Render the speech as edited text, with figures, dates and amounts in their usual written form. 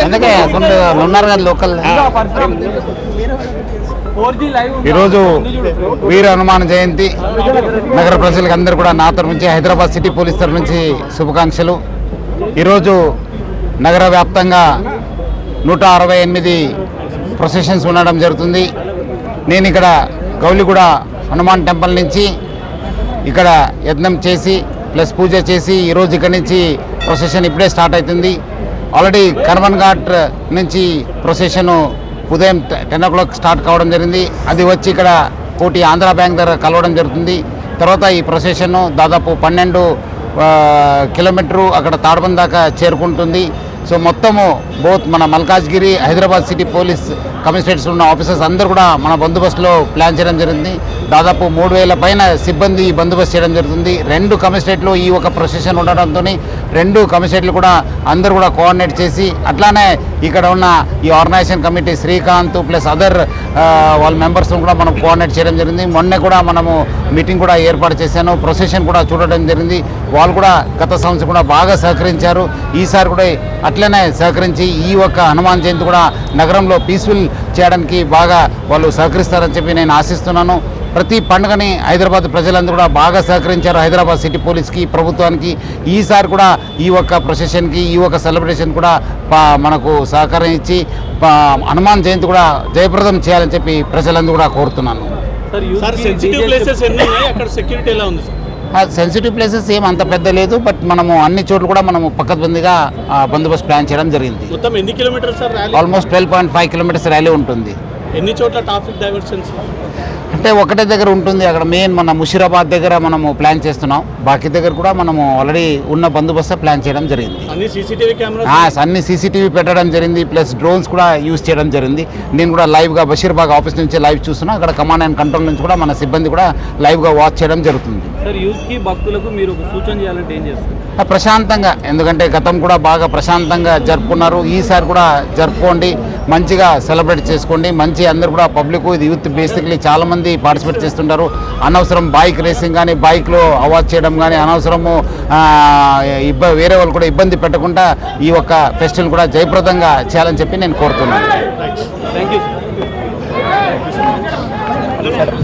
అందుకే ఉన్నారు కదా లోకల్. ఈరోజు వీర హనుమాన్ జయంతి నగర ప్రజలకు అందరూ కూడా నా తరఫు నుంచి, హైదరాబాద్ సిటీ పోలీస్ తరఫు నుంచి శుభాకాంక్షలు. ఈరోజు నగర వ్యాప్తంగా 168 ప్రొసెషన్స్ ఉండడం జరుగుతుంది. నేను ఇక్కడ గౌలిగూడ హనుమాన్ టెంపుల్ నుంచి ఇక్కడ యజ్ఞం చేసి ప్లస్ పూజ చేసి ఈరోజు ఇక్కడ నుంచి ప్రొసెషన్ ఇప్పుడే స్టార్ట్ అవుతుంది. ఆల్రెడీ కర్మన్ ఘాట్ నుంచి ప్రొసెషను ఉదయం 10 o'clock స్టార్ట్ కావడం జరిగింది. అది వచ్చి ఇక్కడ కోటి ఆంధ్ర బ్యాంక్ దగ్గర కలవడం జరుగుతుంది. తర్వాత ఈ ప్రొసెషన్ దాదాపు 12 కిలోమీటరు అక్కడ తాడబంద్ దాకా చేరుకుంటుంది. సో మొత్తము బోత్ మన Malkajgiri, Hyderabad city police commissionerates ఉన్న ఆఫీసర్స్ అందరూ కూడా మన బందోబస్తులో ప్లాన్ చేయడం జరిగింది. దాదాపు 3000 పైన సిబ్బంది బందోబస్తు చేయడం జరుగుతుంది. 2 కమిషనరేట్లు ఈ ఒక ప్రొసెషన్ ఉండడంతో 2 కమిషనరేట్లు కూడా అందరూ కూడా కోఆర్డినేట్ చేసి, అట్లానే ఇక్కడ ఉన్న ఈ organisation committee Srikanth plus other వాళ్ళ మెంబర్స్ కూడా మనం కోఆర్డినేట్ చేయడం జరిగింది. మొన్నే కూడా మనము మీటింగ్ కూడా ఏర్పాటు చేశాను. ప్రొసెషన్ కూడా చూడడం జరిగింది. వాళ్ళు కూడా గత సంవత్సరం కూడా బాగా సహకరించారు. ఈసారి కూడా అట్లనే సహకరించి ఈ ఒక్క హనుమాన్ జయంతి కూడా నగరంలో పీస్ఫుల్ చేయడానికి బాగా వాళ్ళు సహకరిస్తారని చెప్పి నేను ఆశిస్తున్నాను. ప్రతి పండుగని హైదరాబాద్ ప్రజలందరూ కూడా బాగా సహకరించారు హైదరాబాద్ సిటీ పోలీస్కి, ప్రభుత్వానికి. ఈసారి కూడా ఈ ఒక్క ప్రొసెషన్కి, ఈ ఒక్క సెలబ్రేషన్ కూడా మనకు సహకారం ఇచ్చి హనుమాన్ జయంతి కూడా జయప్రదం చేయాలని చెప్పి ప్రజలందరూ కూడా కోరుతున్నాను. సెన్సిటివ్ ప్లేసెస్ ఏం అంత పెద్ద లేదు, బట్ మనము అన్ని చోట్ల కూడా మనము పక్కబందిగా బందోబస్తు ప్లాన్ చేయడం జరిగింది. మొత్తం ఎన్ని kilometres sir? Almost 12.5 kilometres rally ఉంటుంది. ఎన్ని చోట్ల ట్రాఫిక్ డైవర్షన్స్ అంటే ఒకటే దగ్గర ఉంటుంది. అక్కడ మెయిన్ మన ముషీరాబాద్ దగ్గర మనము ప్లాన్ చేస్తున్నాం. బాకీ దగ్గర కూడా మనము ఆల్రెడీ ఉన్న బందోబస్తు ప్లాన్ చేయడం జరిగింది. అన్ని సీసీటీవీ పెట్టడం జరిగింది, ప్లస్ డ్రోన్స్ కూడా యూజ్ చేయడం జరిగింది. నేను కూడా లైవ్గా బషీర్బాగ్ ఆఫీస్ నుంచి లైవ్ చూస్తున్నా. అక్కడ కమాండ్ అండ్ కంట్రోల్ నుంచి కూడా మన సిబ్బంది కూడా లైవ్గా వాచ్ చేయడం జరుగుతుంది. భక్తులకు మీరు ఒక సూచన చేయాలంటే ఏం చేస్తారు? ప్రశాంతంగా, ఎందుకంటే గతం కూడా బాగా ప్రశాంతంగా జరుపుకున్నారు. ఈసారి కూడా జరుపుకోండి, మంచిగా సెలబ్రేట్ చేసుకోండి. మంచి అందరూ కూడా పబ్లిక్, ఇది యూత్ బేసిక్లీ చాలామంది పార్టిసిపేట్ చేస్తుంటారు. అనవసరం బైక్ రేసింగ్ కానీ, బైక్లో అవాజ్ చేయడం కానీ, అనవసరము వేరే వాళ్ళు కూడా ఇబ్బంది పెట్టకుండా ఈ ఒక్క ఫెస్టివల్ కూడా జయప్రదంగా చేయాలని చెప్పి నేను కోరుతున్నాను.